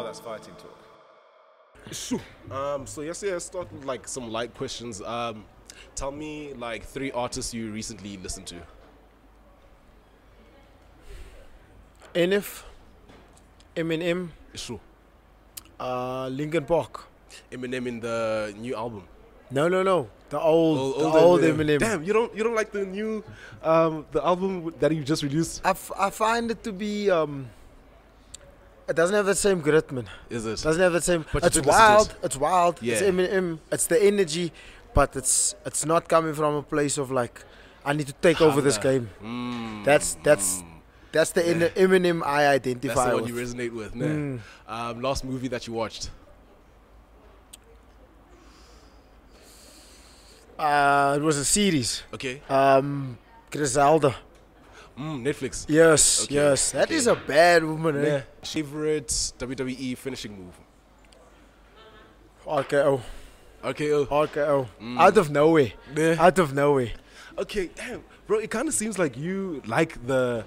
that's fighting talk. Sure. So let's start with like some light questions. Tell me like 3 artists you recently listened to. NF, Eminem, Sure. Linkin Park. Eminem in the new album. No. The old Eminem. Damn, you don't like the new the album that he just released? I find it to be it doesn't have the same grit, man. Is it? Doesn't have the same. But It's wild. It's wild. Yeah. It's Eminem. It's the energy, but it's not coming from a place of like I need to take over this game. That's the Eminem I identify That's the one with. you resonate with. Nah. Last movie that you watched? It was a series. Okay. Griselda. Netflix. Yes, Okay, yes. That okay. is a bad woman, eh? Yeah. Favorite WWE finishing move? RKO. RKO. RKO. Out of nowhere. Yeah. Out of nowhere. Okay, damn, bro. It kind of seems like you like the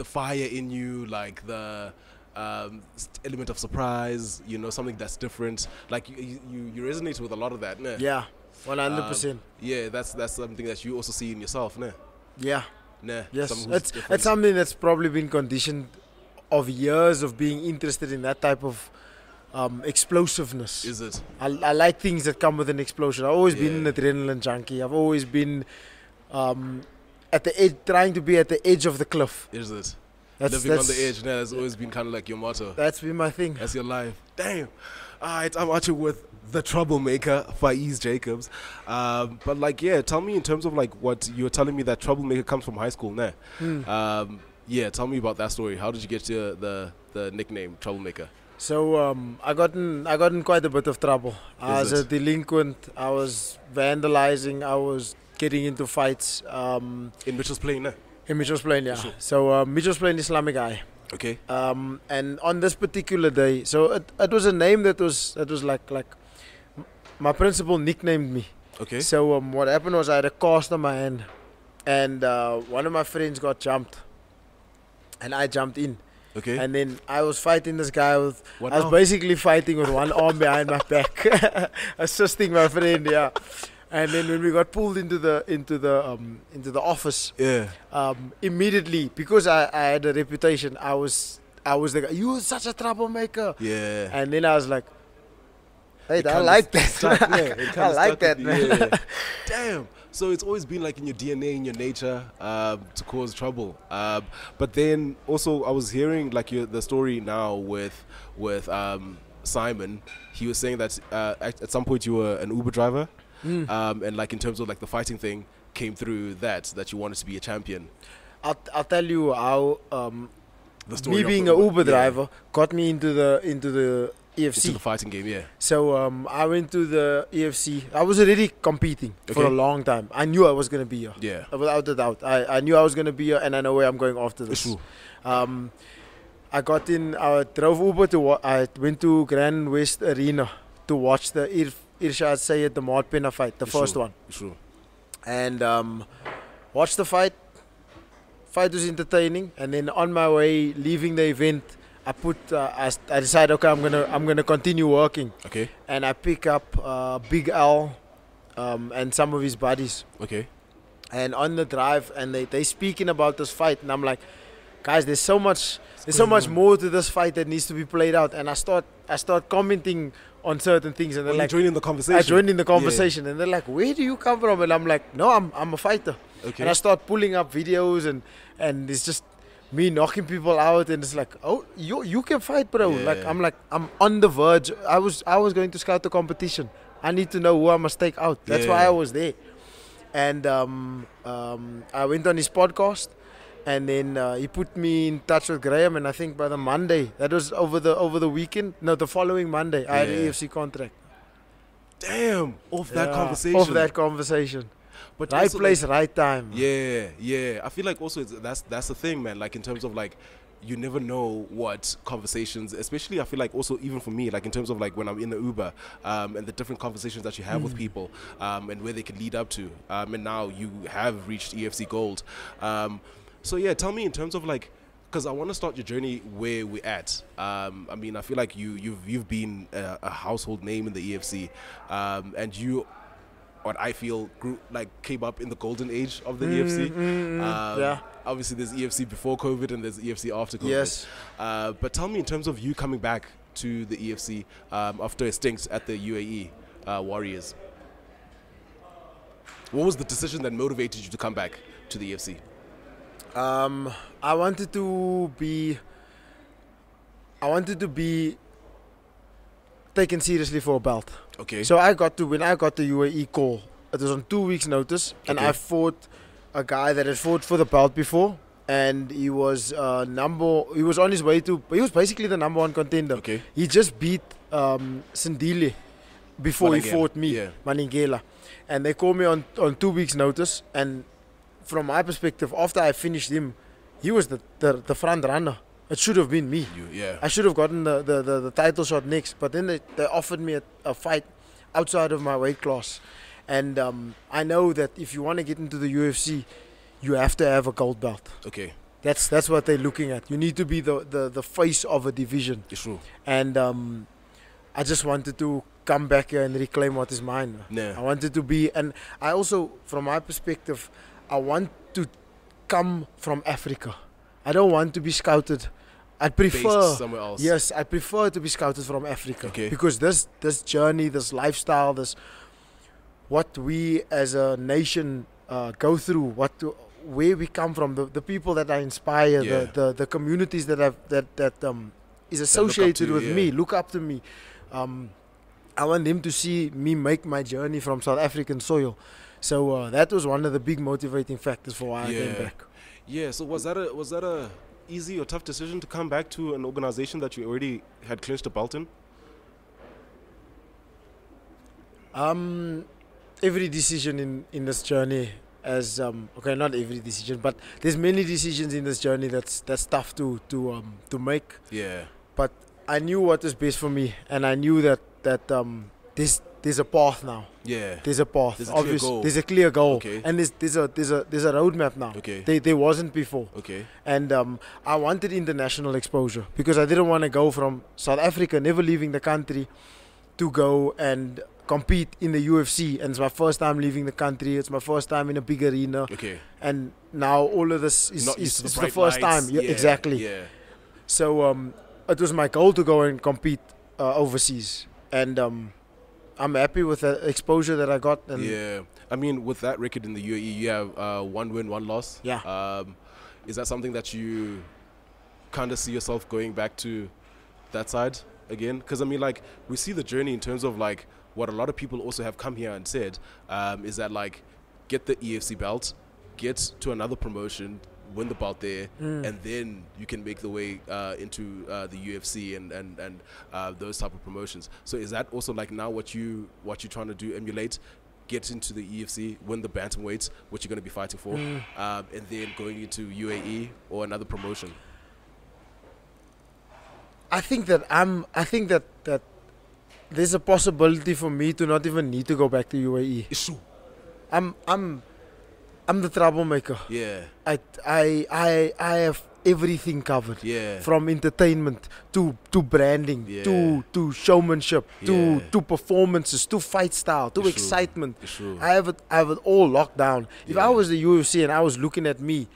fire in you, like the element of surprise. You know, something that's different. Like you resonate with a lot of that. Nah? Yeah, 100%. Yeah, that's something that you also see in yourself. Nah? Yeah. Nah. Yes. Someone who's different. It's something that's probably been conditioned of years of being interested in that type of explosiveness. Is it? I like things that come with an explosion. I've always been an adrenaline junkie. I've always been at the edge, trying to be at the edge of the cliff. Is it? That's Living on the edge, nah, has always been kind of like your motto. That's been my thing. That's your life. Damn. Alright, I'm out here with the troublemaker, Faeez Jacobs. But like, yeah, tell me in terms of like what you were telling me that troublemaker comes from high school, nah. Yeah, tell me about that story. How did you get to the nickname troublemaker? So I got in quite a bit of trouble. I was a delinquent. I was vandalizing. I was getting into fights. In Mitchell's Plain, nah? In Mitchell's Plain, yeah. Sure. So Mitchell's Plain Islamic High. Okay. And on this particular day, so it was a name that was like my principal nicknamed me. Okay. So what happened was I had a cast on my hand, and one of my friends got jumped, and I jumped in. Okay. And then I was fighting this guy with. What I was arm? basically fighting with one arm behind my back, assisting my friend. Yeah. And then when we got pulled into the office, Yeah. Immediately, because I had a reputation, I was the guy. You were such a troublemaker. Yeah. And then I was like, hey, It I kinda like that. stuck, yeah, it kinda I like stuck that, with man. you, yeah. Damn. So it's always been like in your DNA, in your nature, to cause trouble. But then also I was hearing like the story now with Simon. He was saying that at some point you were an Uber driver, and like in terms of like the fighting thing came through that you wanted to be a champion. I'll tell you how The story me of being the an Uber yeah, driver got me into the EFC. into the fighting game, yeah. So I went to the EFC. I was already competing for a long time. I knew I was going to be here. Yeah. Without a doubt. I knew I was going to be here, and I know where I'm going after this. True. I got in, I drove Uber I went to Grand West Arena to watch the Irshad Sayed, the Maatpena fight, the first one. True. And watched the fight. Fight was entertaining, and then on my way leaving the event, I decided, okay, I'm gonna continue working. Okay. And I pick up Big Al and some of his buddies. Okay. And on the drive, and they speaking about this fight, and I'm like, guys, there's so much more to this fight that needs to be played out. And I start commenting on certain things, and they're like, joining the conversation. I joined in the conversation, and they're like, where do you come from? And I'm like, no, I'm a fighter. Okay. And I start pulling up videos, and it's just me knocking people out, and it's like, oh, you can fight, bro. Yeah. I'm on the verge. I was going to scout the competition. I need to know who I must take out. That's why I was there. And I went on his podcast, and then he put me in touch with Graham, and I think by the Monday, that was over the weekend, no, the following Monday, I had an EFC contract. Damn, off that conversation. But Right also, place, like, right time. Yeah. I feel like also that's the thing, man. Like in terms of like, you never know what conversations, especially I feel like also even for me, like in terms of like when I'm in the Uber, and the different conversations that you have with people, and where they can lead up to, and now you have reached EFC Gold. So yeah, tell me in terms of like because I want to start your journey where we're at. I mean, I feel like you've been a household name in the EFC, and you, what I feel, came up in the golden age of the EFC. Yeah. Obviously, there's EFC before COVID and there's EFC after COVID. Yes. But tell me, in terms of you coming back to the EFC after a stint at the UAE Warriors, what was the decision that motivated you to come back to the EFC? I wanted to be taken seriously for a belt. Okay. So when I got the UAE call, it was on 2 weeks' notice, and I fought a guy that had fought for the belt before, and he was he was on his way to, he was basically the number one contender. Okay. He just beat Sindile before he fought me, Maningela, and they called me on 2 weeks' notice, and from my perspective, after I finished him, he was the front runner. It should have been me. I should have gotten the title shot next. But then they offered me a fight outside of my weight class. And I know that if you want to get into the UFC, you have to have a gold belt. Okay. That's what they're looking at. You need to be the face of a division. It's true. And I just wanted to come back here and reclaim what is mine. I wanted to be, and I also, from my perspective, I want to come from Africa. I don't want to be scouted. I prefer based somewhere else. Yes, I prefer to be scouted from Africa. Okay. Because this journey, this lifestyle, this what we as a nation go through, where we come from, the people that I inspire, the communities that is associated with me, look up to me. I want them to see me make my journey from South African soil. So that was one of the big motivating factors for why I came back. Yeah. So was that a easy or tough decision to come back to an organization that you already had clinched a belt in? Every decision in this journey, not every decision, but there's many decisions in this journey that's tough to make. Yeah. But I knew what was best for me, and I knew that there's a path now. Yeah. There's a path. There's a clear goal. Okay. And there's a roadmap now. Okay. There wasn't before. Okay. And I wanted international exposure because I didn't want to go from South Africa, never leaving the country, to go and compete in the UFC. And it's my first time leaving the country. It's my first time in a big arena. Okay. And now all of this is the first time. Yeah, exactly. Yeah. So it was my goal to go and compete overseas. And I'm happy with the exposure that I got. And yeah. I mean, with that record in the UAE, you have 1 win, 1 loss. Yeah. Is that something that you kind of see yourself going back to that side again? Because, I mean, like, we see the journey in terms of, like, what a lot of people also have come here and said is that, like, get the EFC belt, get to another promotion, win the belt there, and then you can make the way into the UFC and those type of promotions. So is that also, like, now what you're trying to do, emulate, get into the EFC, win the bantamweights, which you're going to be fighting for, and then going into UAE or another promotion? I think that there's a possibility for me to not even need to go back to UAE. It's true. I'm the troublemaker. Yeah. I have everything covered. Yeah. From entertainment to branding, to showmanship, to performances, to fight style, to excitement. I have it all locked down. If I was the UFC and I was looking at me,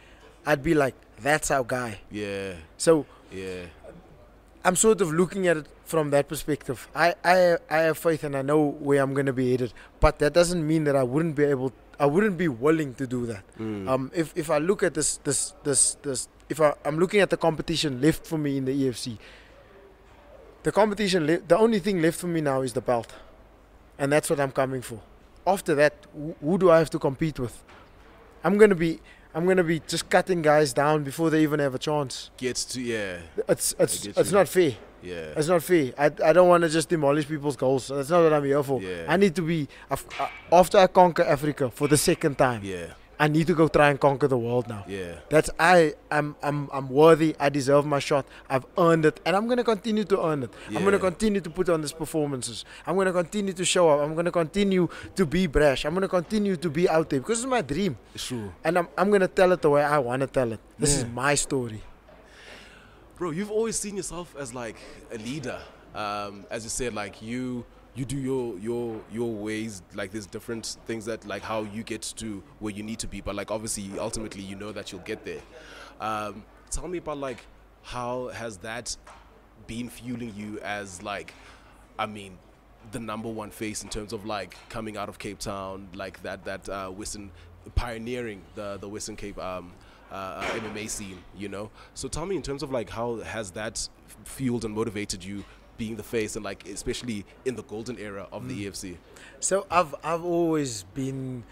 I'd be like, that's our guy. Yeah. So I'm sort of looking at it from that perspective. I have faith and I know where I'm gonna be headed. But that doesn't mean that I wouldn't be willing to do that. If I look at this, if I'm looking at the competition left for me in the EFC, the only thing left for me now is the belt, and that's what I'm coming for. After that, who do I have to compete with? I'm gonna be just cutting guys down before they even have a chance. It's not fair. Yeah. It's not fair. I don't want to just demolish people's goals. That's not what I'm here for. Yeah. I need to be, after I conquer Africa for the second time, I need to go try and conquer the world now. Yeah. I'm worthy. I deserve my shot. I've earned it, and I'm gonna continue to earn it. I'm gonna continue to put on these performances. I'm gonna continue to show up. I'm gonna continue to be brash. I'm gonna continue to be out there because it's my dream. It's true. And I'm gonna tell it the way I want to tell it. This is my story. bro, you've always seen yourself as like a leader. As you said, like you do your ways. Like there's different things that like how you get to where you need to be, but like obviously ultimately you know that you'll get there. Tell me about like how has that been fueling you as like, I mean, the number one face in terms of like coming out of Cape Town, like that Western, pioneering the Western Cape MMA scene, you know. So tell me in terms of like how has that fueled and motivated you being the face and like especially in the golden era of the EFC. So I've always been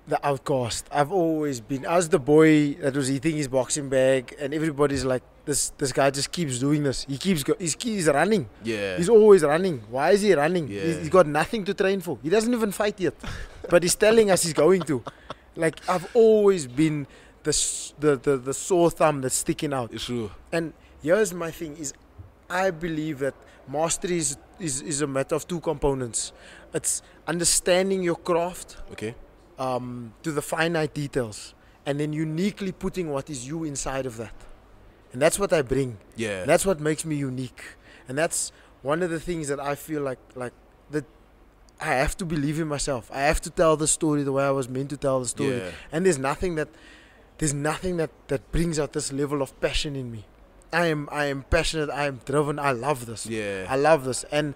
the outcast. I was the boy that was eating his boxing bag, and everybody's like, this guy just keeps doing this. He's running. Yeah. He's always running. Why is he running? Yeah. He's got nothing to train for. He doesn't even fight yet, but he's telling us he's going to. Like I've always been the sore thumb that's sticking out. It's true. And here's my thing: is I believe that mastery is a matter of two components. It's understanding your craft. Okay. To the finite details, and then uniquely putting what is you inside of that. And that's what I bring. Yeah. That's what makes me unique. And that's one of the things that I feel like that I have to believe in myself. I have to tell the story the way I was meant to tell the story. Yeah. And there's nothing that brings out this level of passion in me. I am passionate, I am driven, I love this. Yeah. I love this. And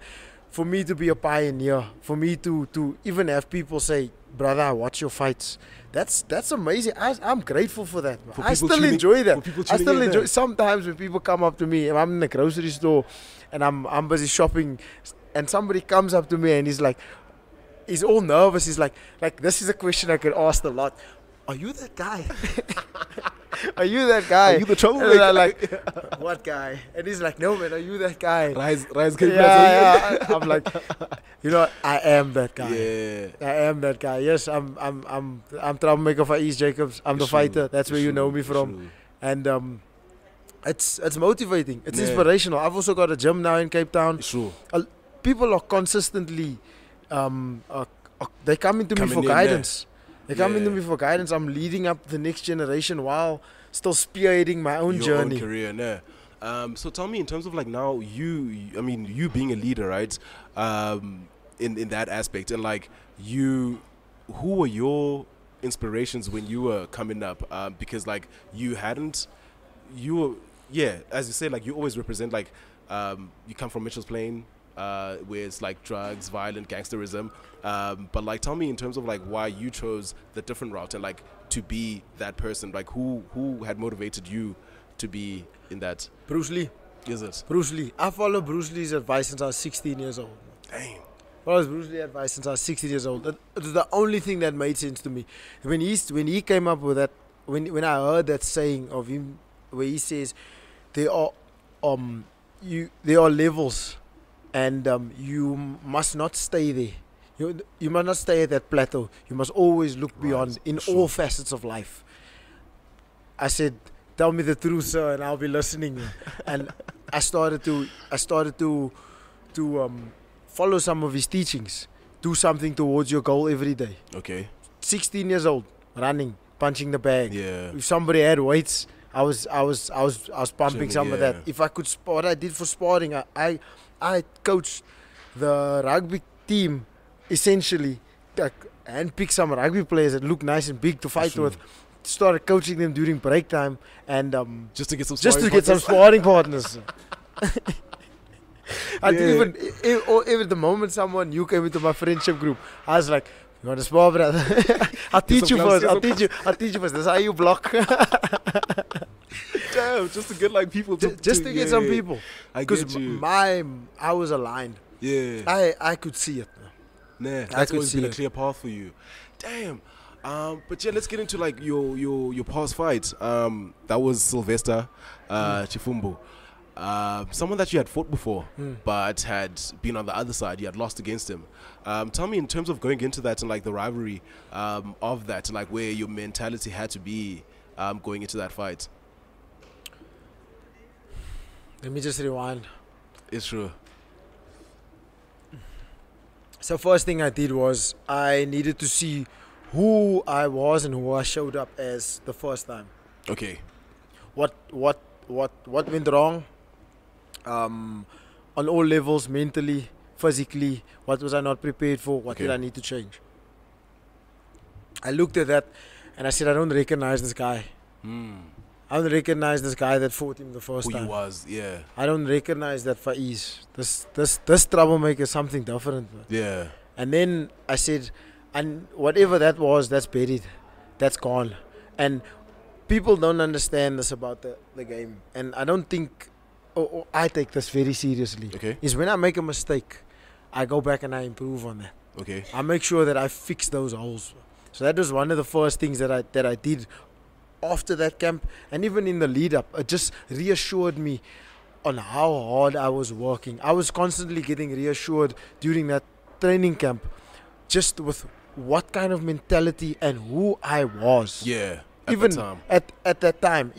for me to be a pioneer, for me to even have people say, brother, I watch your fights. That's amazing. I'm grateful for that. I still enjoy that. I still enjoy. Sometimes when people come up to me, and I'm in the grocery store, and I'm busy shopping, and somebody comes up to me and he's all nervous. He's like this is a question I could ask a lot. Are you that guy? Are you that guy? Are you the troublemaker? And I'm like, what guy? And he's like, no man, are you that guy? Rise yeah. I'm like, I am that guy. Yeah. I am that guy. Yes, I'm troublemaker Faeez Jacobs. I'm the fighter. That's where you know me from. And it's motivating. It's inspirational. I've also got a gym now in Cape Town. Sure. People are consistently they come into me for guidance. They come into me for guidance. I'm leading up the next generation while still spearheading my own journey. Own career, nah. So tell me in terms of like now you being a leader, right? In that aspect, and like who were your inspirations when you were coming up? Because like as you say, like you always represent like you come from Mitchell's Plain, where it's like drugs, violent gangsterism. But like tell me in terms of like why you chose the different route and like to be that person. Like who had motivated you to be in that? Bruce Lee. Is it? Bruce Lee. I followed Bruce Lee's advice since I was 16 years old. Damn. Followed Bruce Lee's advice since I was 16 years old. It was the only thing that made sense to me. When he came up with that, when I heard that saying of him, where he says there are levels, and you must not stay there. You must not stay at that plateau. You must always look beyond in all facets of life. I said, tell me the truth, sir, and I'll be listening. And I started to follow some of his teachings. Do something towards your goal every day. Okay. 16 years old, running, punching the bag. Yeah. If somebody had weights, I was pumping some of that. If I could, what I did for sparring, I coached the rugby team, essentially, and picked some rugby players that look nice and big to fight with. Started coaching them during break time, and just to get some sparring partners. And even the moment someone new came into my friendship group, I was like, "You want to spar, brother? I'll teach you first. I'll teach you first. That's how you block." Damn, just to get like people to get some people. Because I was aligned. Yeah. I could see it. Nah, that's always been a clear path for you. Damn. But yeah, let's get into like your past fight. That was Sylvester Chifumbu. Someone that you had fought before, but had been on the other side. You had lost against him. Tell me in terms of going into that and like the rivalry of that, and like where your mentality had to be going into that fight. Let me just rewind. It's true. So first thing I did was I needed to see who I was and who I showed up as the first time. Okay. What went wrong. On all levels, mentally, physically, what was I not prepared for? What did I need to change? I looked at that and I said, I don't recognize this guy. I don't recognize this guy that fought him the first time. Who he was, yeah. I don't recognize that Faeez. This troublemaker is something different. Man. Yeah. And then I said, and whatever that was, that's buried. That's gone. And people don't understand this about the game. And I don't think, I take this very seriously. Okay. Is when I make a mistake, I go back and I improve on that. Okay. I make sure that I fix those holes. So that was one of the first things that I did after that camp, and even in the lead up. It just reassured me on how hard I was working. I was constantly getting reassured during that training camp, just with what kind of mentality and who I was. Yeah. At that time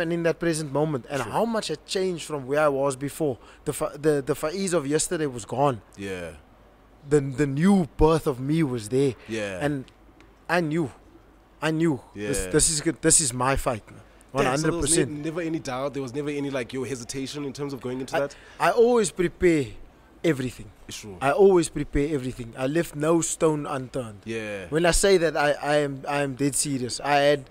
and in that present moment, and how much had changed from where I was before. The Faeez of yesterday was gone. Yeah. The new birth of me was there. Yeah. And I knew. Yeah. This is good. This is my fight. 100%. So there was never any doubt. There was never any your hesitation in terms of going into that. I always prepare everything. Sure. I always prepare everything. I left no stone unturned. Yeah. When I say that, I am dead serious. I had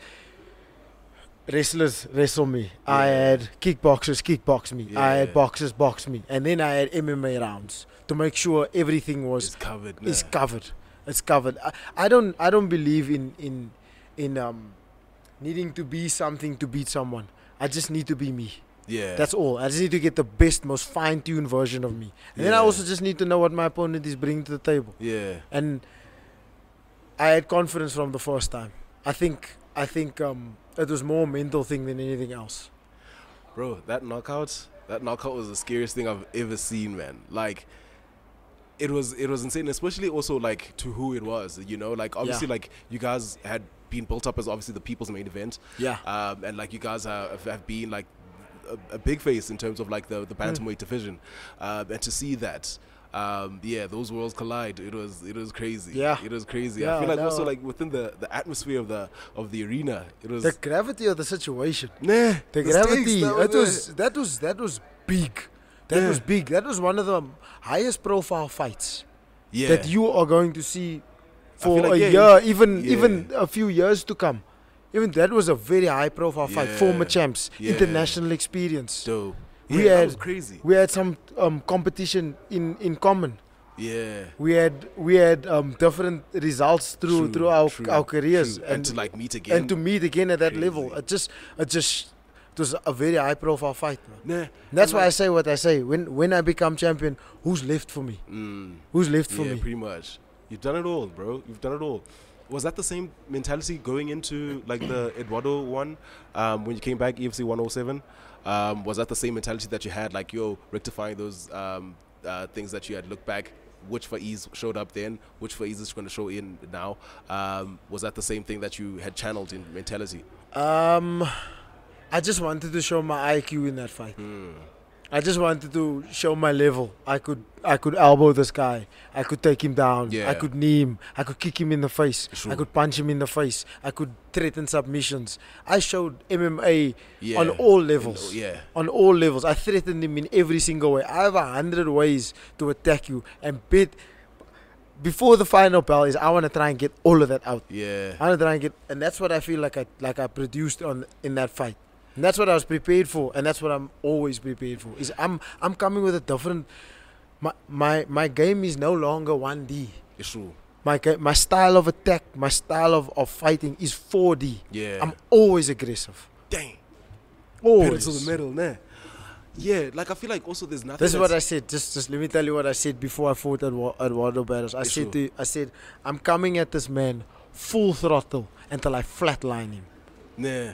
wrestlers wrestle me. Yeah. I had kickboxers kickbox me. Yeah. I had boxers box me, and then I had MMA rounds to make sure everything was covered. It's covered. It's covered. I don't believe in needing to be something to beat someone. I just need to be me. Yeah. That's all. I just need to get the best, most fine-tuned version of me. And then I also just need to know what my opponent is bringing to the table. Yeah. And I had confidence from the first time. I think it was more a mental thing than anything else. Bro, that knockout was the scariest thing I've ever seen, man. Like, it was insane, especially also like to who it was, you know, like obviously like you guys had been built up as obviously the people's main event, and like you guys have been like a big face in terms of like the bantamweight division, and to see that those worlds collide, it was crazy. It was crazy. I feel like also like within the atmosphere of the arena, it was the gravity of the situation. The gravity stakes, that was big. That was big. That was one of the highest profile fights that you are going to see for like, a year, even a few years to come. Even that was a very high profile fight. Former champs, international experience. Dope. That was crazy. We had some competition in common. Yeah. We had different results through our careers, and to like meet again. And to meet again at that level. It was a very high profile fight, man. Nah, that's why I say what I say. When I become champion, who's left for me? Who's left for me? Yeah, pretty much. You've done it all, bro. You've done it all. Was that the same mentality going into like the Eduardo one when you came back, EFC 107? Was that the same mentality that you had, like rectifying those things that you had looked back? Which Faeez showed up then? Which Faeez is going to show in now? Was that the same thing that you had channeled in mentality? I just wanted to show my IQ in that fight. I just wanted to show my level. I could elbow this guy. I could take him down. I could knee him. I could kick him in the face. I could punch him in the face. I could threaten submissions. I showed MMA on all levels. On all levels. I threatened him in every single way. I have 100 ways to attack you and before the final bell is I want to try and get all of that out. I want to try and get, and that's what I feel like I produced in that fight. And that's what I was prepared for, and that's what I'm always prepared for. Is I'm coming with a different. My game is no longer 1D. It's true. My style of attack, my style of fighting is 4D. I'm always aggressive. Dang. Always. Pedal to the metal, nah. Yeah, like I feel like also there's nothing. This is what I said. Just let me tell you what I said before I fought at Eduardo Barros. I said I'm coming at this man full throttle until I flatline him. Nah.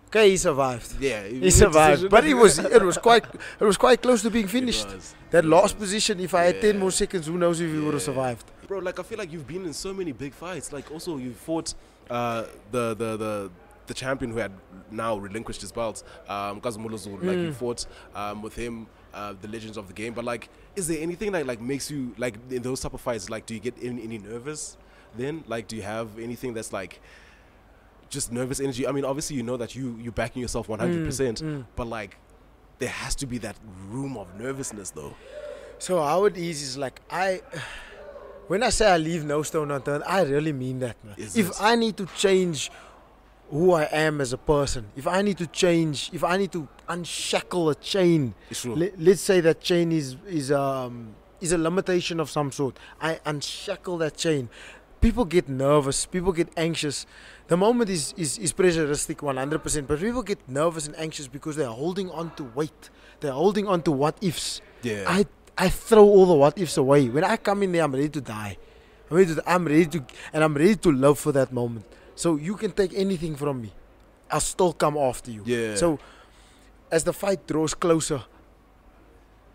Okay, he survived. Yeah, he survived, but it was quite close to being finished. That last position, if I had 10 more seconds, who knows if he would have survived. Bro, like I feel like you've been in so many big fights. Like also you fought the champion who had now relinquished his belts, Kazumulozulu. Like you fought with him, the legends of the game. But like, is there anything that like makes you like in those type of fights? Like, do you get any nervous? Then like, do you have anything that's like just nervous energy? I mean, obviously you know that you're backing yourself 100%, but like there has to be that room of nervousness though. So how it is like when I say I leave no stone unturned, I really mean that, man. If I need to change who I am as a person, if I need to unshackle a chain, let's say that chain is a limitation of some sort, I unshackle that chain. People get nervous, people get anxious. The moment is pressuristic 100%, but people get nervous and anxious because they're holding on to weight. They're holding on to what ifs. Yeah. I throw all the what ifs away. When I come in there, I'm ready to die. I'm ready to love for that moment. So you can take anything from me, I'll still come after you. Yeah. So as the fight draws closer,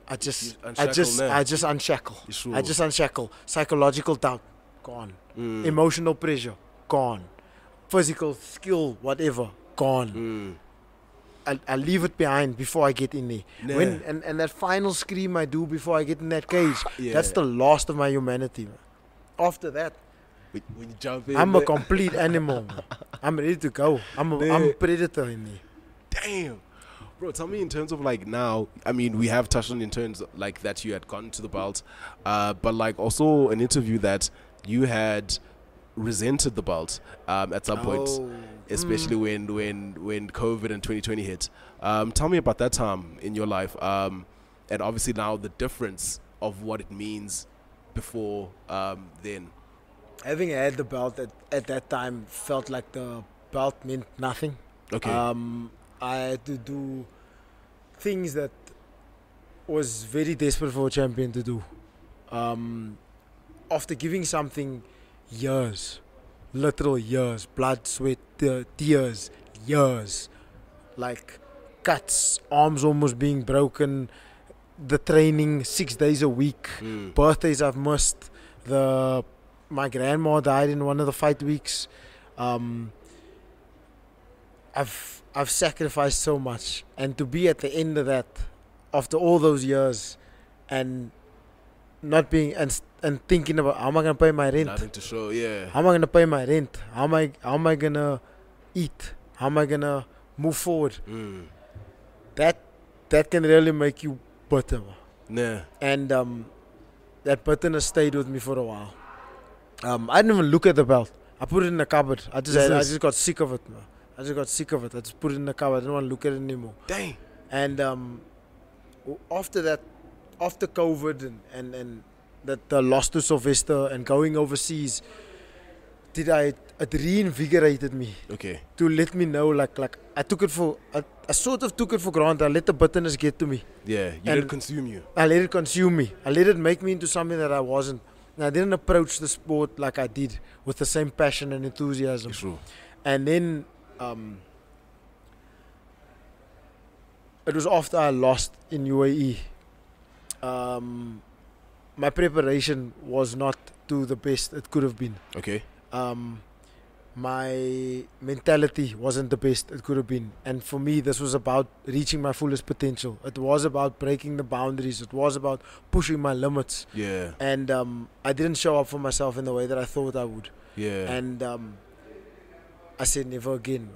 I just unshackle. Sure. I just unshackle. Psychological doubt, gone. Emotional pressure, gone. Physical skill, whatever, gone. I leave it behind before I get in there. Nah. And that final scream I do before I get in that cage, Yeah. that's the last of my humanity, man. After that, when you jump in, I'm a complete animal, man. I'm ready to go. I'm a predator in there. Damn. Bro, tell me in terms of like now, I mean, we have touched on in terms of like that you had gotten to the belt, but like also an interview that you had resented the belt at some point, especially when COVID and 2020 hit. Tell me about that time in your life, and obviously now the difference of what it means before then. Having had the belt at that time felt like the belt meant nothing. Okay. I had to do things that was very desperate for a champion to do. After giving something years, literal years, blood, sweat, tears, years, like cuts, arms almost being broken, the training 6 days a week, birthdays I've missed, my grandma died in one of the fight weeks. I've sacrificed so much, and to be at the end of that after all those years and not being and thinking about how am I gonna pay my rent? Nothing to show, yeah. How am I gonna pay my rent? How am I gonna eat? How am I gonna move forward? That can really make you bitter. Nah. And that bitterness stayed with me for a while. I didn't even look at the belt. I put it in the cupboard. I just got sick of it, man. I just put it in the cupboard. I didn't want to look at it anymore. Dang. And after that, after COVID and the loss to Sylvester and going overseas, it reinvigorated me. Okay. To let me know, like I sort of took it for granted. I let the bitterness get to me. Yeah, you let it consume you. I let it consume me. I let it make me into something that I wasn't. And I didn't approach the sport like I did, with the same passion and enthusiasm. True. And then it was after I lost in UAE. My preparation was not to the best it could have been. Okay. My mentality wasn't the best it could have been. And for me, this was about reaching my fullest potential. It was about breaking the boundaries. It was about pushing my limits. Yeah. And I didn't show up for myself in the way that I thought I would. Yeah. And I said, never again.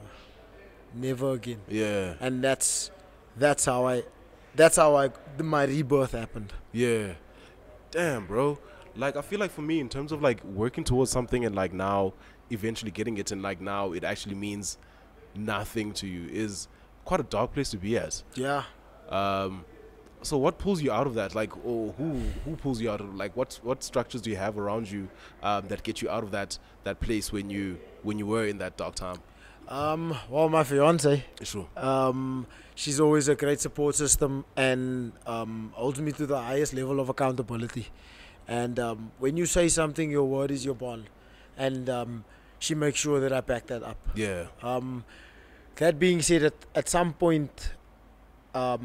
Never again. Yeah. And that's how my rebirth happened. Yeah. Damn, bro. Like, I feel like for me, in terms of like working towards something and like now eventually getting it, and like now it actually means nothing to you, is quite a dark place to be at. Yeah. So what pulls you out of that? Like, or who pulls you out of, like, what structures do you have around you that get you out of that place when you were in that dark time? Well, my fiance. Sure. She's always a great support system and holds me to the highest level of accountability. And when you say something, your word is your bond. And she makes sure that I back that up. Yeah. That being said, at some point, I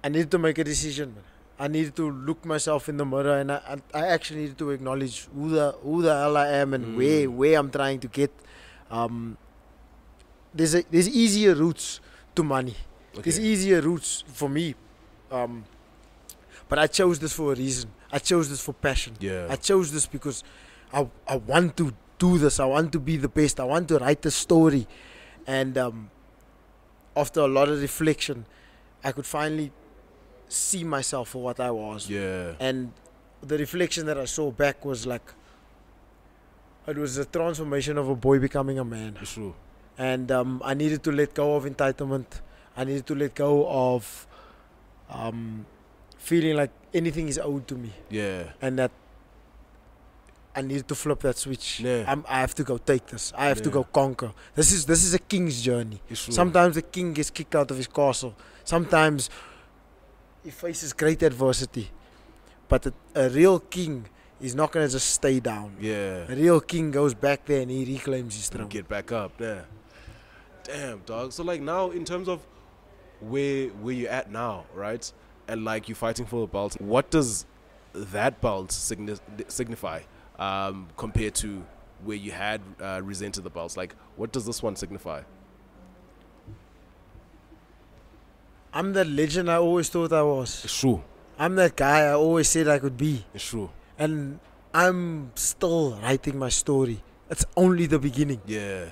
needed to make a decision. I needed to look myself in the mirror, and I actually needed to acknowledge who the hell I am and where I'm trying to get. There's easier routes to money. Okay. There's easier routes for me. But I chose this for a reason. I chose this for passion. Yeah. I chose this because I want to do this. I want to be the best. I want to write the story. And after a lot of reflection, I could finally see myself for what I was. Yeah. And the reflection that I saw back was like, it was a transformation of a boy becoming a man. It's true. And I needed to let go of entitlement. I needed to let go of feeling like anything is owed to me. Yeah. And that I needed to flip that switch. Yeah. I have to go take this. I have to go conquer. This is a king's journey. It's true. Sometimes the king gets kicked out of his castle. Sometimes he faces great adversity. But a real king is not going to just stay down. Yeah. A real king goes back there and he reclaims his throne. Get back up. Yeah. Damn, dog. So like now, in terms of where you're at now, right? And like you're fighting for the belt. What does that belt signify compared to where you had resented the belts? Like, what does this one signify? I'm that legend I always thought I was. It's true. I'm that guy I always said I could be. It's true. And I'm still writing my story. It's only the beginning. Yeah.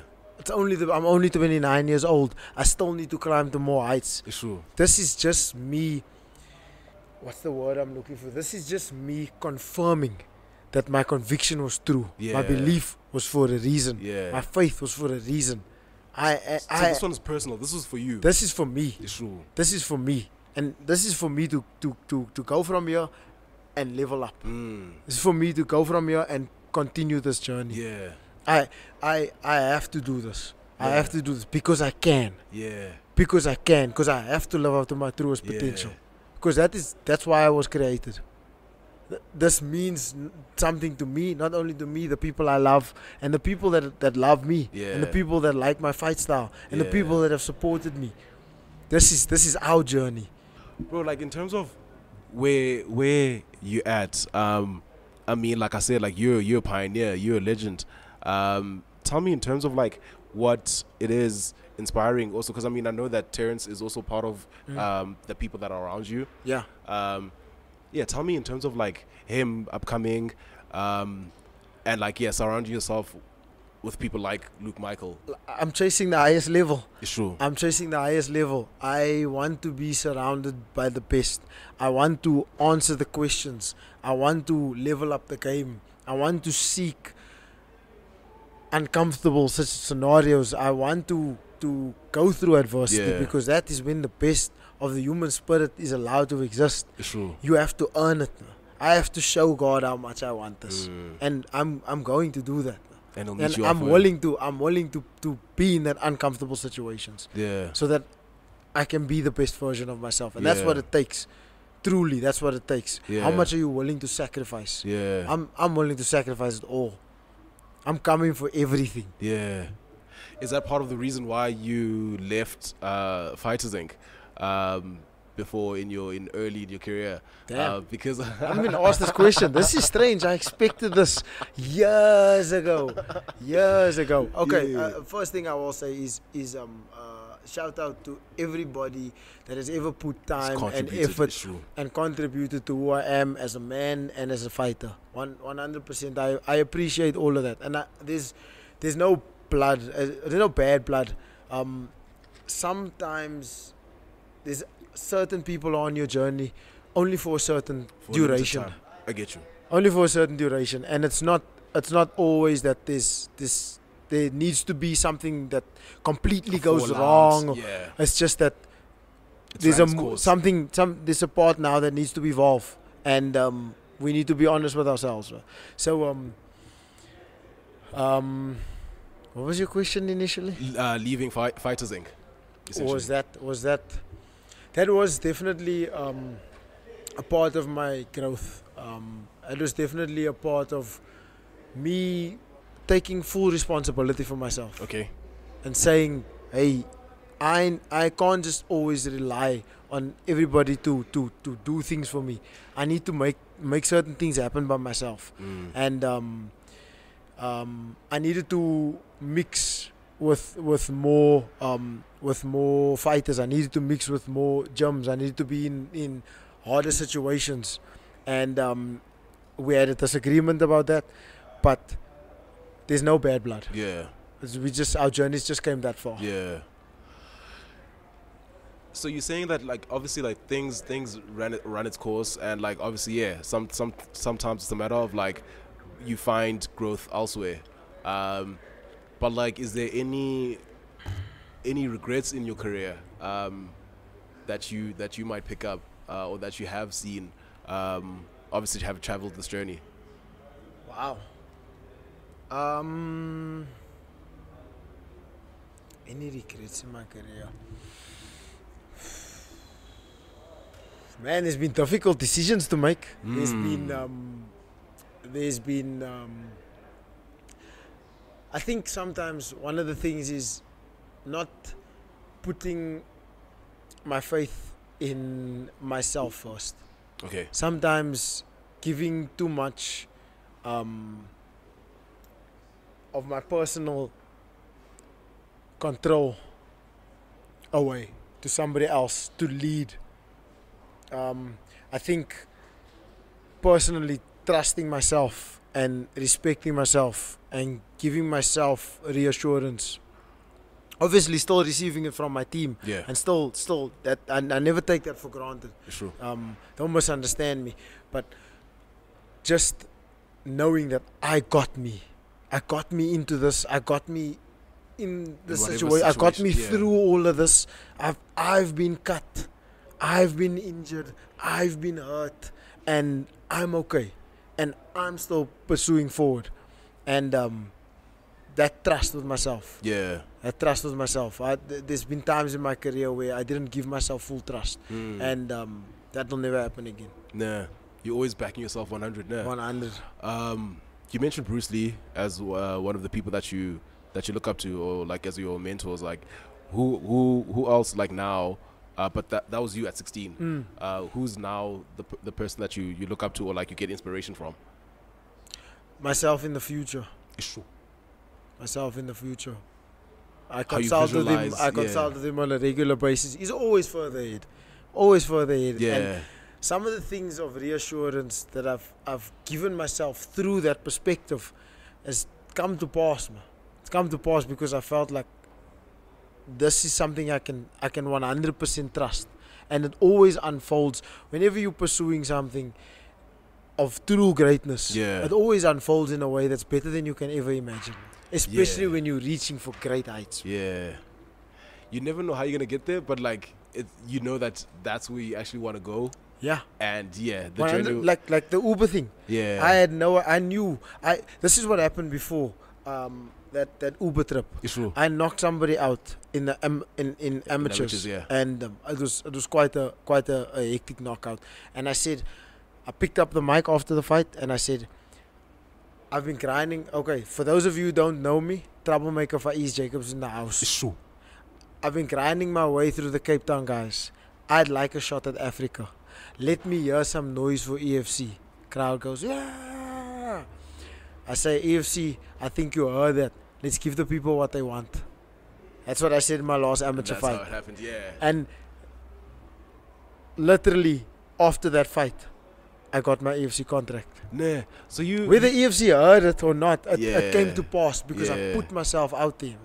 I'm only 29 years old. I still need to climb to more heights. It's true. This is just me. What's the word I'm looking for? This is just me confirming that my conviction was true. Yeah. My belief was for a reason. Yeah. My faith was for a reason. So this one is personal. This was for you. This is for me. It's true. This is for me. And this is for me to go from here and level up. This is for me to go from here and continue this journey. Yeah. I have to do this. I Yeah. have to do this because I can. Yeah. Because I can. Because I have to live up to my truest potential. Because that's why I was created. This means something to me, not only to me, the people I love, and the people that love me, and the people that like my fight style, and the people that have supported me. This is our journey. Bro, like in terms of where you at, I mean, like I said, like you're a pioneer, you're a legend. Tell me in terms of like what it is inspiring also, because I mean I know that Terrence is also part of the people that are around you. Yeah. Tell me in terms of like him upcoming, and like surrounding yourself with people like Luke Michael. I'm chasing the highest level. It's true. I'm chasing the highest level. I want to be surrounded by the best. I want to answer the questions. I want to level up the game. I want to seek uncomfortable such scenarios. I want to go through adversity because that is when the best of the human spirit is allowed to exist. It's true. You have to earn it. I have to show God how much I want this, and I'm going to do that. And I'm willing to be in that uncomfortable situations. Yeah. So that I can be the best version of myself, and that's what it takes. Truly, that's what it takes. Yeah. How much are you willing to sacrifice? Yeah. I'm willing to sacrifice it all. I'm coming for everything. Yeah. Is that part of the reason why you left Fighters Inc. Before early in your career? Damn. Because I'm going to ask this question. This is strange. I expected this years ago. Okay. First thing I will say is shout out to everybody that has ever put time and effort and contributed to who I am as a man and as a fighter. 100%. I appreciate all of that. And there's no blood. There's no bad blood. Sometimes there's certain people on your journey only for a certain duration. I get you. Only for a certain duration, and it's not always that there needs to be something that completely goes wrong. Yeah. It's just that It's there's a part now that needs to evolve, and we need to be honest with ourselves. So what was your question initially? Leaving Fighters Inc. That was definitely a part of my growth. It was definitely a part of me taking full responsibility for myself. Okay. And saying, hey, I can't just always rely on everybody to do things for me. I need to make certain things happen by myself. And I needed to mix with more fighters. I needed to mix with more gyms. I needed to be in harder situations, and we had a disagreement about that. But there's no bad blood. Yeah. Our journeys just came that far. Yeah. So you're saying that, like, obviously, like, things run its course, and, like, obviously, yeah, sometimes it's a matter of, like, you find growth elsewhere. But, like, is there any regrets in your career that you might pick up or that you have seen? Obviously, you have traveled this journey. Wow. Any regrets in my career? Man, there's been difficult decisions to make. There's been I think sometimes one of the things is not putting my faith in myself first. Okay. Sometimes giving too much of my personal control away to somebody else to lead. I think personally trusting myself and respecting myself and giving myself reassurance. Obviously still receiving it from my team. Yeah. And still that I never take that for granted. Sure. Don't misunderstand me. But just knowing that I got me into this, I got me in the situation, I got me through all of this. I've been cut, I've been injured, I've been hurt, and I'm okay, and I'm still pursuing forward, and that trust with myself. Yeah. That trust with myself. There's been times in my career where I didn't give myself full trust, and that will never happen again. Nah, you're always backing yourself 100. Nah. 100. You mentioned Bruce Lee as one of the people that you look up to, or like as your mentors. Like, who else like now? But that was you at 16. Who's now the person that you look up to, or like you get inspiration from? Myself in the future. Sure. Myself in the future. I consult with him. I consult with him on a regular basis. He's always further ahead. Always further ahead. Yeah. And some of the things of reassurance that I've given myself through that perspective has come to pass, man. It's come to pass because I felt like this is something I can 100% trust, and it always unfolds whenever you're pursuing something of true greatness. Yeah. It always unfolds in a way that's better than you can ever imagine, especially when you're reaching for great heights. Yeah. You never know how you're gonna get there, but like you know that's where you actually want to go. Yeah. And yeah, the journey, like the Uber thing. Yeah. I knew this is what happened before. That Uber trip. True. I knocked somebody out in the in amateurs, yeah. And it was quite a hectic knockout. And I picked up the mic after the fight and I said, I've been grinding. Okay, for those of you who don't know me, Troublemaker Faeez Jacobs in the house. True. I've been grinding my way through the Cape Town guys. I'd like a shot at Africa. Let me hear some noise for EFC. Crowd goes, yeah. I say, EFC, I think you heard that. Let's give the people what they want. That's what I said in my last amateur fight. That's how it happened, yeah. And literally after that fight, I got my EFC contract. Nah. So whether EFC heard it or not, it came to pass because I put myself out there.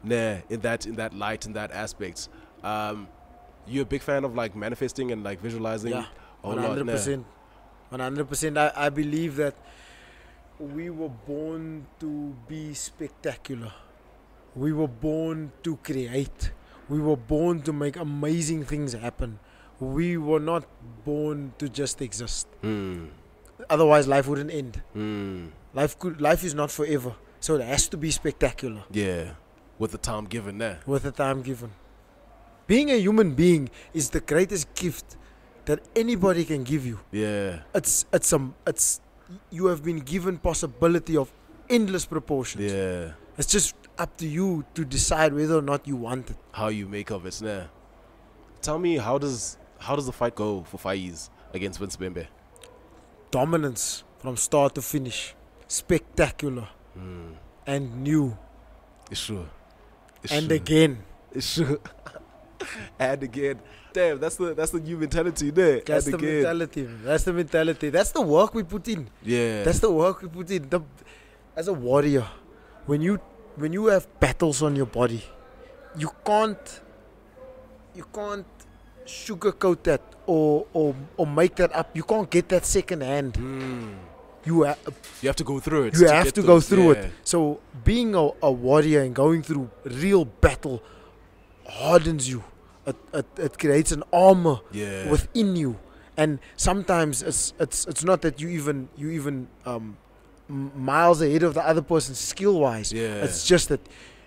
Nah, in that light, in that aspect. You're a big fan of like manifesting and like visualizing. Yeah, 100%. 100%. I believe that we were born to be spectacular. We were born to create. We were born to make amazing things happen. We were not born to just exist. Otherwise, life wouldn't end. Life is not forever, so it has to be spectacular. Yeah, with the time given there. With the time given. Being a human being is the greatest gift that anybody can give you. Yeah. It's you have been given possibility of endless proportions. Yeah. It's just up to you to decide whether or not you want it. How you make of it, nah. Tell me, how does the fight go for Faeez against Vince Bembe? Dominance from start to finish. Spectacular. And new. It's true. Again. It's true. And again. Damn, that's the new mentality there. That's the mentality, man. That's the mentality. That's the work we put in. Yeah. That's the work we put in. As a warrior, when you have battles on your body, you can't sugarcoat that or make that up. You can't get that second hand. You have to go through it. You have to go through it. So being a warrior and going through real battle hardens you. It creates an armor within you. And sometimes it's not that you even miles ahead of the other person skill wise. It's just that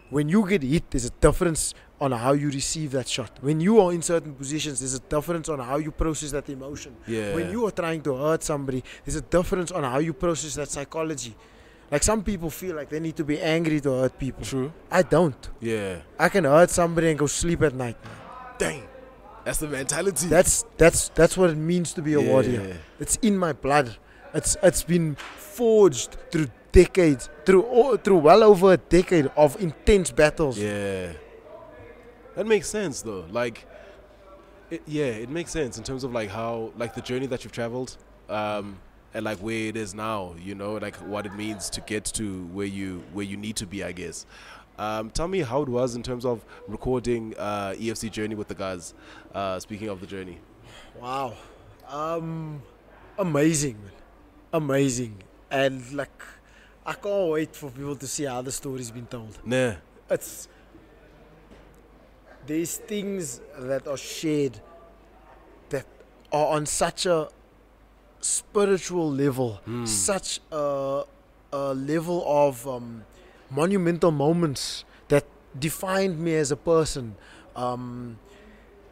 when you get hit, there's a difference on how you receive that shot. When you are in certain positions, there's a difference on how you process that emotion. When you are trying to hurt somebody, there's a difference on how you process that psychology. Like some people feel like they need to be angry to hurt people. True. I don't. I can hurt somebody and go sleep at night. Dang. That's the mentality. That's what it means to be a warrior. It's in my blood. It's been forged through decades, through well over a decade of intense battles. That makes sense though. Like, it makes sense in terms of like how, like the journey that you've traveled, and like where it is now. You know, like what it means to get to where you need to be, I guess. Tell me how it was in terms of recording EFC Journey with the guys. Speaking of the journey. Wow. Amazing, man. Amazing. And like, I can't wait for people to see how the story's been told. There's things that are shared that are on such a spiritual level, such a level of monumental moments that defined me as a person,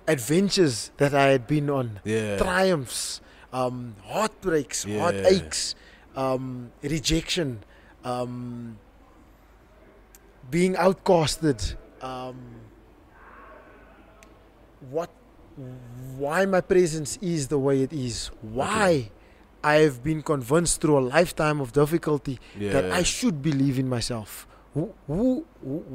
adventures that I had been on, triumphs, heartbreaks, heartaches, rejection, being outcasted, why my presence is the way it is, why I have been convinced through a lifetime of difficulty that I should believe in myself.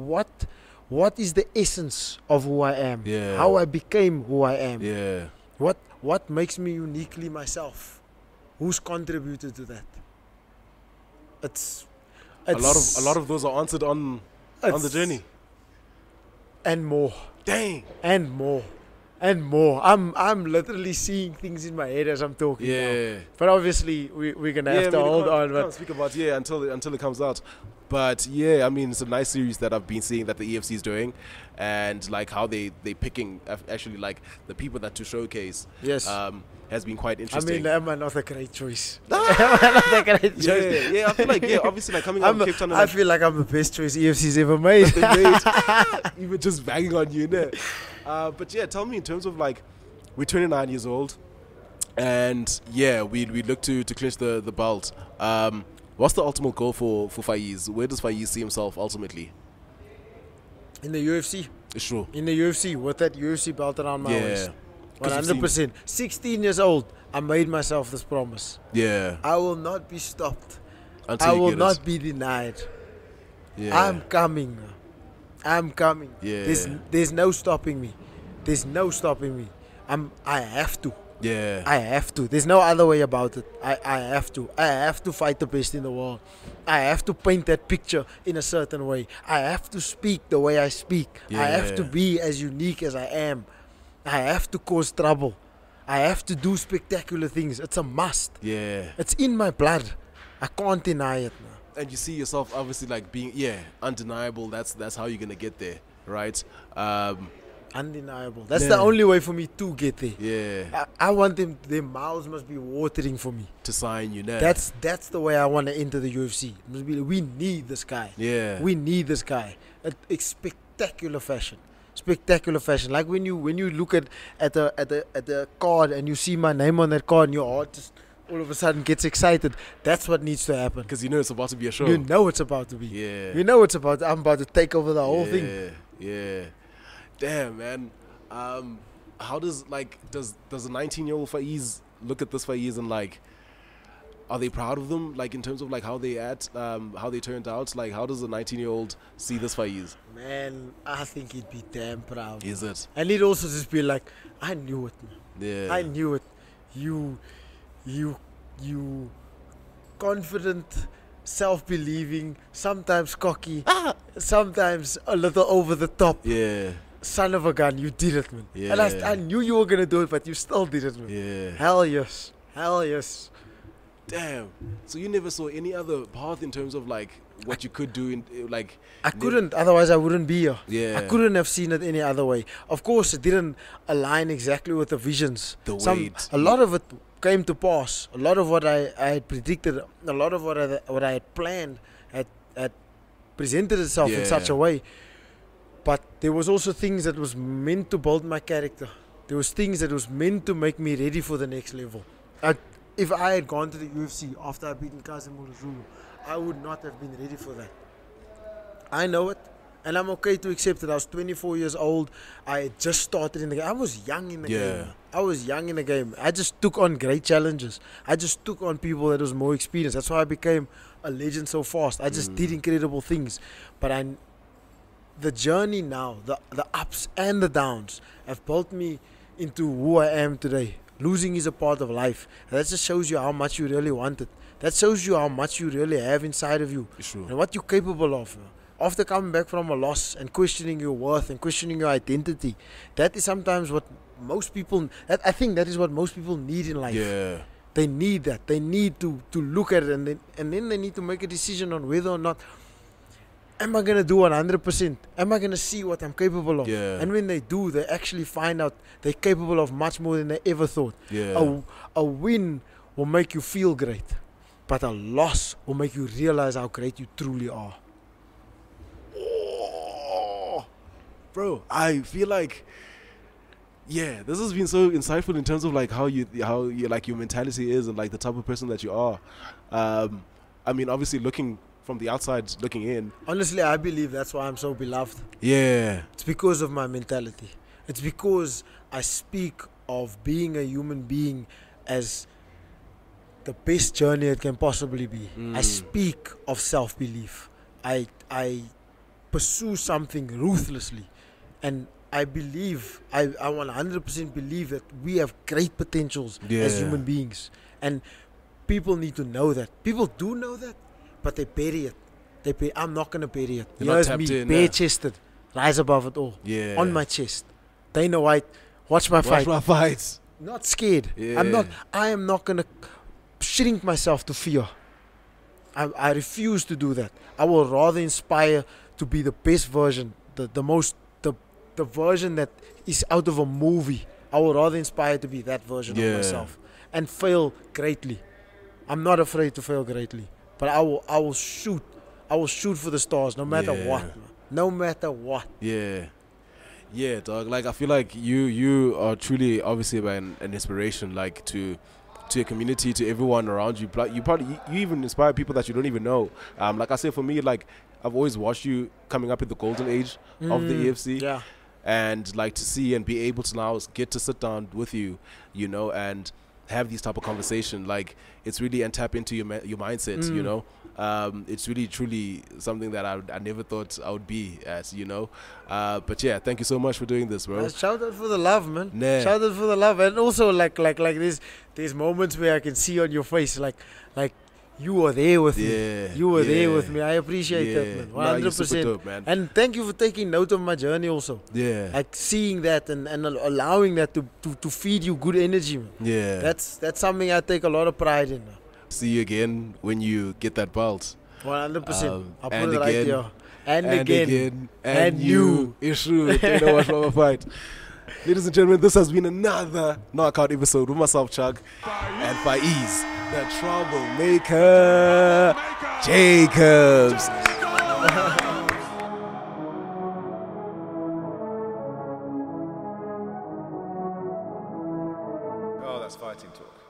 What is the essence of who I am? How I became who I am? What makes me uniquely myself? Who's contributed to that? It's a lot of those are answered on the journey. And more. Dang. And more. And more. I'm literally seeing things in my head as I'm talking now. But obviously we're gonna have to hold on. We can't speak about until it comes out. But yeah, I mean, it's a nice series that I've been seeing that the EFC is doing, and like how they picking actually like the people that to showcase. Has been quite interesting. I mean, am I not a great choice? I feel like obviously like coming out of Cape Town. I feel like I'm the best choice EFC's ever made. Even just banging on you, innit? But yeah, tell me in terms of like, we're 29 years old, and yeah, we look to clinch the belt. What's the ultimate goal for Faeez? Where does Faeez see himself ultimately? In the UFC. Sure. In the UFC, with that UFC belt around my waist. 100%. 16 years old, I made myself this promise. I will not be stopped. I will not be denied. I'm coming. There's no stopping me. I have to. I have to. There's no other way about it. I have to. I have to fight the best in the world. I have to paint that picture in a certain way. I have to speak the way I speak. I have to be as unique as I am. I have to cause trouble. I have to do spectacular things. It's a must. It's in my blood. I can't deny it now. And you see yourself obviously like being undeniable. That's how you're gonna get there, right? Undeniable. That's the only way for me to get there. I want them. Their mouths must be watering for me to sign you now. That's the way I want to enter the UFC. We need this guy. We need this guy. A spectacular fashion. Like when you look at the card and you see my name on that card and your heart just all of a sudden gets excited. That's what needs to happen. Because you know it's about to be a show. You know it's about to be. You know it's about. I'm about to take over the whole thing. Damn, man. How does a 19-year-old Faeez look at this Faeez and like, are they proud of them? Like in terms of like how they turned out. Like how does a 19-year-old see this Faeez? Man, I think he'd be damn proud. Is it? And he'd also just be like, I knew it, man. I knew it. You confident, self-believing, sometimes cocky, sometimes a little over the top. Yeah. Son of a gun, you did it, man. Yeah. And I knew you were gonna do it, but you still did it, man. Yeah. Hell yes. Hell yes. Damn. So you never saw any other path in terms of like what you could do in like. I couldn't, otherwise I wouldn't be here. Yeah. I couldn't have seen it any other way. Of course, it didn't align exactly with the visions. The weight. A lot of it came to pass. A lot of what I had predicted, a lot of what I had planned had presented itself in such a way. But there was also things that was meant to build my character. There was things that was meant to make me ready for the next level. If I had gone to the UFC after I beaten Kazim Zulu, I would not have been ready for that. I know it, and I'm okay to accept it. I was 24 years old. I had just started in the game. I was young in the game. I was young in the game. I just took on great challenges. I just took on people that was more experienced. That's why I became a legend so fast. I just did incredible things. But the journey now, the ups and the downs, have built me into who I am today. Losing is a part of life. And that just shows you how much you really want it. That shows you how much you really have inside of you. Sure. And what you're capable of. After coming back from a loss and questioning your worth and questioning your identity, that is sometimes what most people, I think that is what most people need in life. Yeah. They need that. They need to look at it, and then they need to make a decision on whether or not, am I going to do 100%? Am I going to see what I'm capable of? Yeah. And when they do, they actually find out they're capable of much more than they ever thought. Yeah. A win will make you feel great, but a loss will make you realize how great you truly are. Oh, bro, I feel like, yeah, this has been so insightful in terms of like how you like your mentality is and like the type of person that you are. I mean, obviously looking from the outside, looking in. Honestly, I believe that's why I'm so beloved. Yeah. It's because of my mentality. It's because I speak of being a human being as the best journey it can possibly be. I speak of self-belief. I pursue something ruthlessly, and I believe, I 100% believe that we have great potentials as human beings, and people need to know that. People do know that, but they bury it. I'm not gonna bury it. Here's me, bare-chested, rise above it all, on my chest. Dana White, watch my fight. Watch my fights. Not scared. I am not gonna shrink myself to fear. I refuse to do that. I will rather inspire to be the best version, the version that is out of a movie. I will rather inspire to be that version of myself and fail greatly. I'm not afraid to fail greatly, but I will shoot for the stars no matter what. No matter what. Yeah, dog. Like I feel like you are truly obviously an inspiration, like to your community, to everyone around you. You even inspire people that you don't even know. Like I said, for me, like I've always watched you coming up in the golden age of the EFC. Yeah. And like to see and be able to now get to sit down with you, you know, and have these type of conversation, like it's really, and tap into your mindset, you know. It's really truly something that I never thought I would be at, you know. But yeah, thank you so much for doing this, bro. Shout out for the love, man. Shout out for the love. And also like there's moments where I can see on your face like you were there with me. You were there with me. I appreciate that, man. 100%. Dope, man. And thank you for taking note of my journey also. Like seeing that and allowing that to feed you good energy, man. That's something I take a lot of pride in, man. See you again when you get that belt. 100%. I'll put it right here. And again. And you. Issue. Don't know what's wrong with fight. Ladies and gentlemen, this has been another knockout episode with myself, Tshuck, and Faeez The Troublemaker Jacobs. Oh, that's fighting talk.